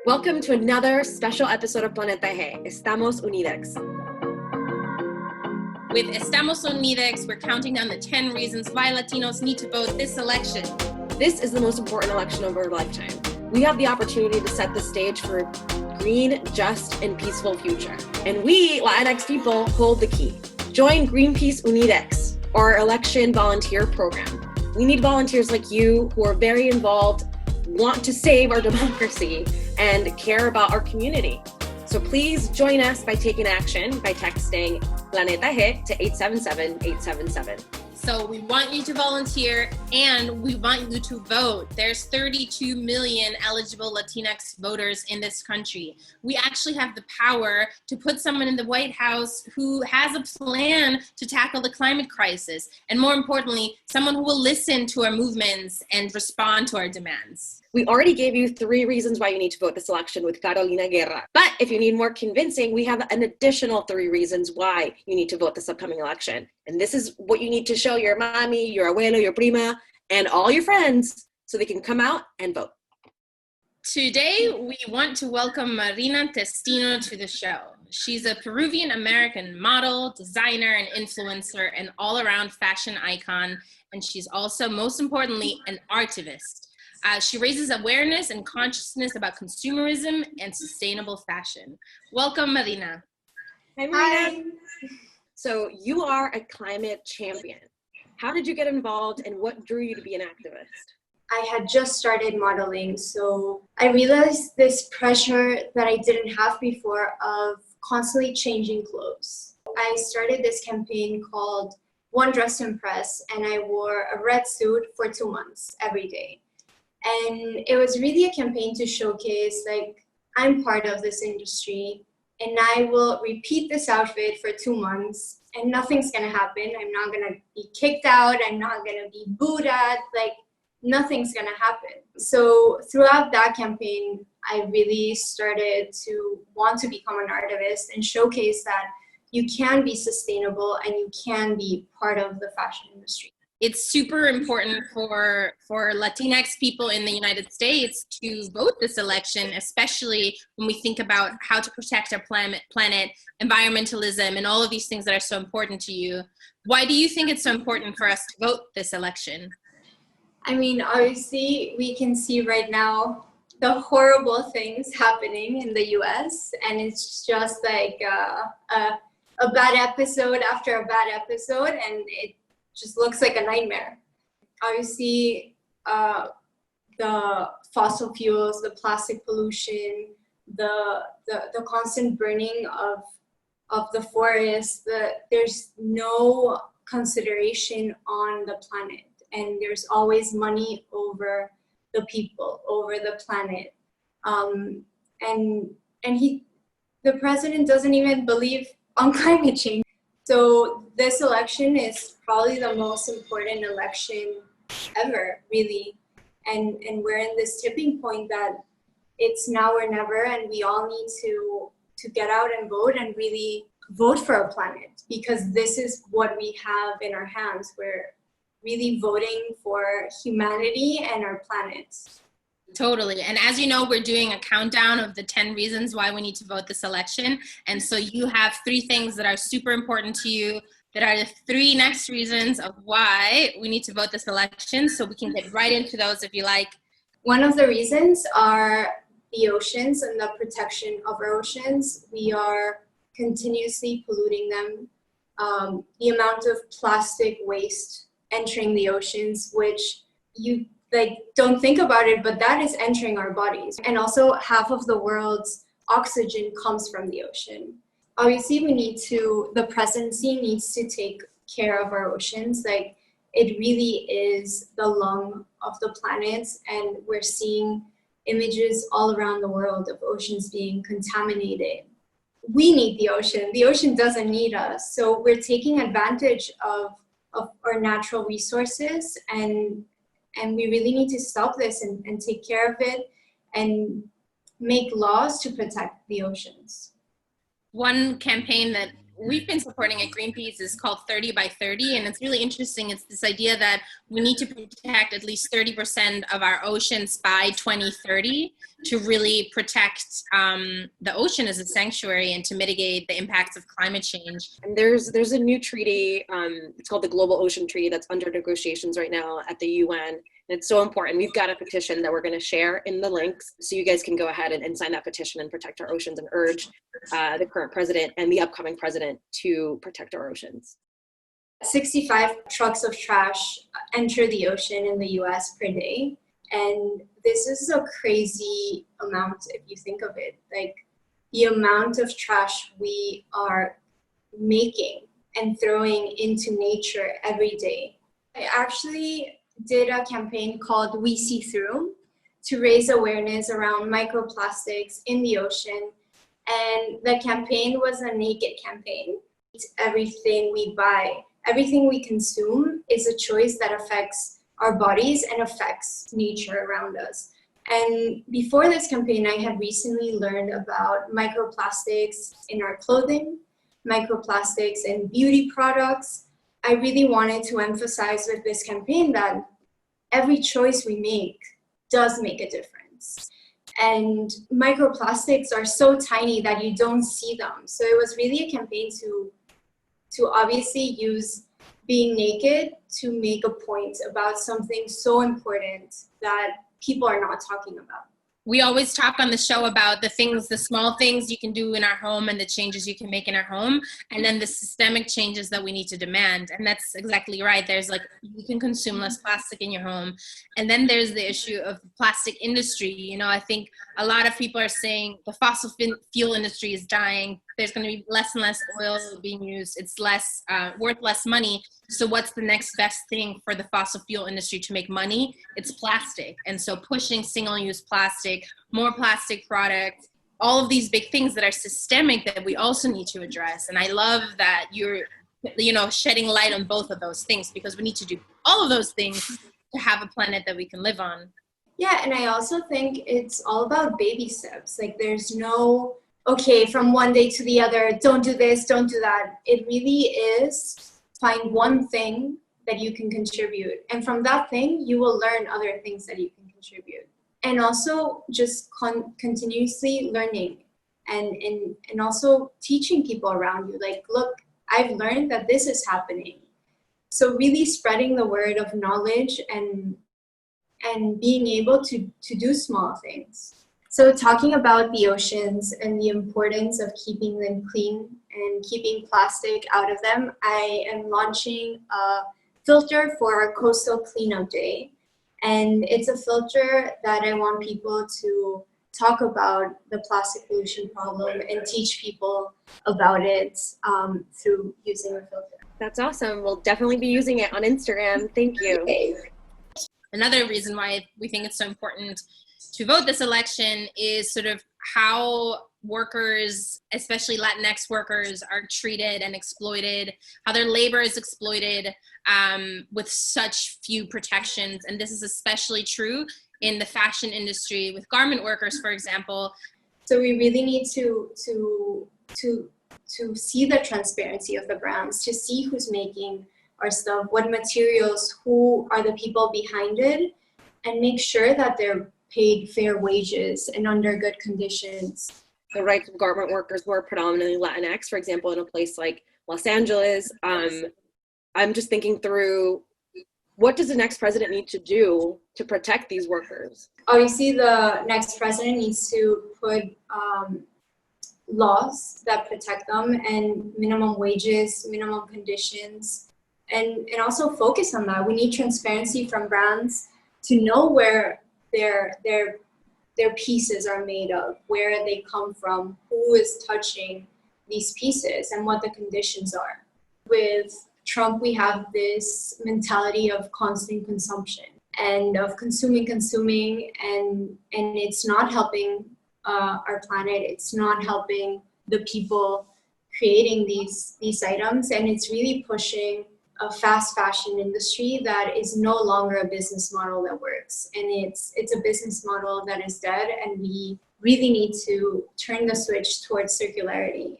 Welcome to another special episode of Planeta G, Estamos Unidxs. With Estamos Unidxs, we're counting down the 10 reasons why Latinos need to vote this election. This is the most important election of our lifetime. We have the opportunity to set the stage for a green, just, and peaceful future. And we, Latinx people, hold the key. Join Greenpeace Unidxs, our election volunteer program. We need volunteers like you who are very involved, want to save our democracy, and care about our community. So please join us by taking action by texting Planeta G to 877-877. So we want you to volunteer and we want you to vote. There's 32 million eligible Latinx voters in this country. We actually have the power to put someone in the White House who has a plan to tackle the climate crisis. And more importantly, someone who will listen to our movements and respond to our demands. We already gave you 3 reasons why you need to vote this election with Carolina Guerra. But if you need more convincing, we have an additional 3 reasons why you need to vote this upcoming election. And this is what you need to show your mommy, your abuelo, your prima, and all your friends so they can come out and vote. Today, we want to welcome Marina Testino to the show. She's a Peruvian-American model, designer, and influencer, and all-around fashion icon. And she's also, most importantly, an ARTivist. She raises awareness and consciousness about consumerism and sustainable fashion. Welcome, Marina. Hi, Marina. Hi. So you are a climate champion. How did you get involved and what drew you to be an activist? I had just started modeling, so I realized this pressure that I didn't have before of constantly changing clothes. I started this campaign called One Dress to Impress, and I wore a red suit for 2 months every day. And it was really a campaign to showcase, like, I'm part of this industry and I will repeat this outfit for 2 months and nothing's gonna happen. I'm not gonna be kicked out. I'm not gonna be booed at, like, nothing's gonna happen. So throughout that campaign, I really started to want to become an ARTivist and showcase that you can be sustainable and you can be part of the fashion industry. It's super important for Latinx people in the United States to vote this election, especially when we think about how to protect our planet, environmentalism, and all of these things that are so important to you. Why do you think it's so important for us to vote this election? I mean, obviously, we can see right now the horrible things happening in the US, and it's just like a bad episode after a bad episode, and it just looks like a nightmare. Obviously, the fossil fuels, the plastic pollution, the constant burning of the forest, there's no consideration on the planet. And there's always money over the people, over the planet. The president doesn't even believe on climate change. So this election is probably the most important election ever, really. And we're in this tipping point that it's now or never, and we all need to get out and vote and really vote for our planet, because this is what we have in our hands. We're really voting for humanity and our planet. Totally. And as you know, we're doing a countdown of the 10 reasons why we need to vote this election. And so you have 3 things that are super important to you that are the 3 next reasons of why we need to vote this election. So we can get right into those if you like. One of the reasons are the oceans and the protection of our oceans. We are continuously polluting them. The amount of plastic waste entering the oceans, which you don't think about it, but that is entering our bodies. And also half of the world's oxygen comes from the ocean. Obviously, the presidency needs to take care of our oceans. Like, it really is the lung of the planet, and we're seeing images all around the world of oceans being contaminated. We need the ocean. The ocean doesn't need us. So we're taking advantage of our natural resources, and we really need to stop this and take care of it and make laws to protect the oceans. One campaign that we've been supporting at Greenpeace is called 30 by 30. And it's really interesting. It's this idea that we need to protect at least 30% of our oceans by 2030 to really protect the ocean as a sanctuary and to mitigate the impacts of climate change. And there's a new treaty, it's called the Global Ocean Treaty, that's under negotiations right now at the UN. And it's so important. We've got a petition that we're going to share in the links, so you guys can go ahead and sign that petition and protect our oceans and urge the current president and the upcoming president to protect our oceans. 65 trucks of trash enter the ocean in the US per day. And this is a crazy amount if you think of it. Like the amount of trash we are making and throwing into nature every day. I actually did a campaign called We See Through to raise awareness around microplastics in the ocean. And the campaign was a naked campaign. It's everything we buy, everything we consume is a choice that affects our bodies and affects nature around us. And before this campaign, I had recently learned about microplastics in our clothing, microplastics in beauty products. I really wanted to emphasize with this campaign that every choice we make does make a difference. And microplastics are so tiny that you don't see them. So it was really a campaign to obviously use being naked to make a point about something so important that people are not talking about. We always talk on the show about the things, the small things you can do in our home and the changes you can make in our home, and then the systemic changes that we need to demand. And that's exactly right. There's like, you can consume less plastic in your home. And then there's the issue of the plastic industry. You know, I think a lot of people are saying the fossil fuel industry is dying. There's going to be less and less oil being used. It's less worth less money. So what's the next best thing for the fossil fuel industry to make money? It's plastic. And so pushing single-use plastic, more plastic products, all of these big things that are systemic that we also need to address. And I love that you're, shedding light on both of those things, because we need to do all of those things to have a planet that we can live on. Yeah, and I also think it's all about baby steps. Like there's no, okay, from one day to the other, don't do this, don't do that. It really is find one thing that you can contribute. And from that thing, you will learn other things that you can contribute. And also just continuously learning and also teaching people around you. Like, look, I've learned that this is happening. So really spreading the word of knowledge and being able to do small things. So talking about the oceans and the importance of keeping them clean and keeping plastic out of them, I am launching a filter for our Coastal Cleanup Day. And it's a filter that I want people to talk about the plastic pollution problem and teach people about it through using a filter. That's awesome. We'll definitely be using it on Instagram. Thank you. Okay. Another reason why we think it's so important to vote this election is sort of how workers, especially Latinx workers, are treated and exploited, how their labor is exploited with such few protections. And this is especially true in the fashion industry with garment workers, for example. So we really need to see the transparency of the brands, to see who's making our stuff, what materials, who are the people behind it, and make sure that they're paid fair wages and under good conditions. The rights of garment workers who are predominantly Latinx, for example, in a place like Los Angeles, I'm just thinking through, what does the next president need to do to protect these workers? Obviously, the next president needs to put laws that protect them and minimum wages, minimum conditions, and also focus on that. We need transparency from brands to know where their pieces are made of, where they come from, who is touching these pieces, and what the conditions are. With Trump, we have this mentality of constant consumption and of consuming, and it's not helping our planet. It's not helping the people creating these items, and it's really pushing a fast fashion industry that is no longer a business model that works. And it's a business model that is dead, and we really need to turn the switch towards circularity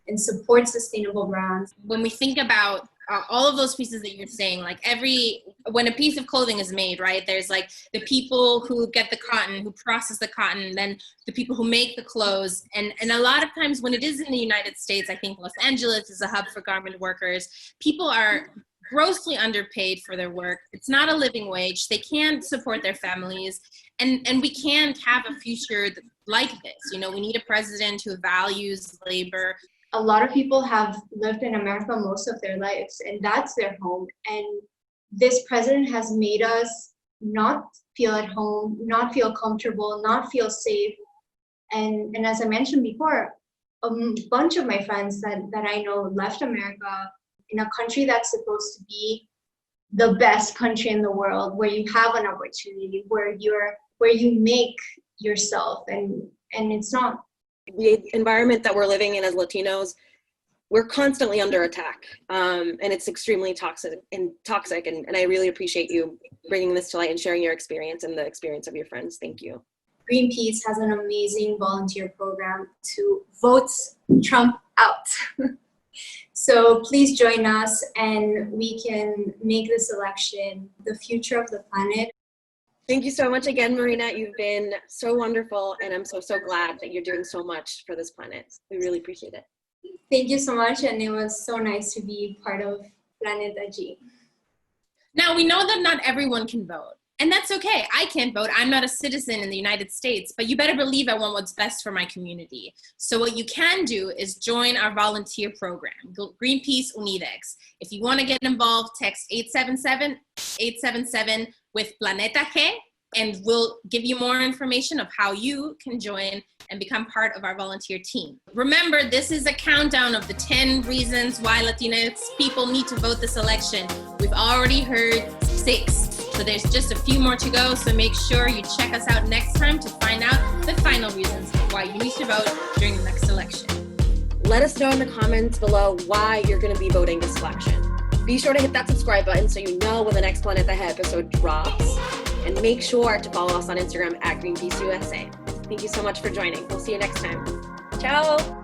and support sustainable brands. When we think about all of those pieces that you're saying, like when a piece of clothing is made, right, there's like the people who get the cotton, who process the cotton, then the people who make the clothes. And a lot of times when it is in the United States, I think Los Angeles is a hub for garment workers. People are grossly underpaid for their work. It's not a living wage. They can't support their families. And we can't have a future like this. You know, we need a president who values labor. A lot of people have lived in America most of their lives, and that's their home. And this president has made us not feel at home, not feel comfortable, not feel safe. And as I mentioned before, a bunch of my friends that I know left America in a country that's supposed to be the best country in the world, where you have an opportunity, where you make yourself, and it's not. The environment that we're living in as Latinos, we're constantly under attack, and it's extremely toxic. And I really appreciate you bringing this to light and sharing your experience and the experience of your friends. Thank you. Greenpeace has an amazing volunteer program to vote Trump out. So please join us, and we can make this election the future of the planet. Thank you so much again, Marina. You've been so wonderful, and I'm so glad that you're doing so much for this planet. We really appreciate it. Thank you so much, and it was so nice to be part of Planeta G. Now, we know that not everyone can vote, and that's okay. I can't vote. I'm not a citizen in the United States, but you better believe I want what's best for my community. So what you can do is join our volunteer program, Peruvian-American. If you want to get involved, text 877-877 with Planeta G, and we'll give you more information of how you can join and become part of our volunteer team. Remember, this is a countdown of the 10 reasons why Latinx people need to vote this election. We've already heard 6, so there's just a few more to go, so make sure you check us out next time to find out the final reasons why you need to vote during the next election. Let us know in the comments below why you're going to be voting this election. Be sure to hit that subscribe button so you know when the next Planeta G episode drops. And make sure to follow us on Instagram at GreenpeaceUSA. Thank you so much for joining. We'll see you next time. Ciao!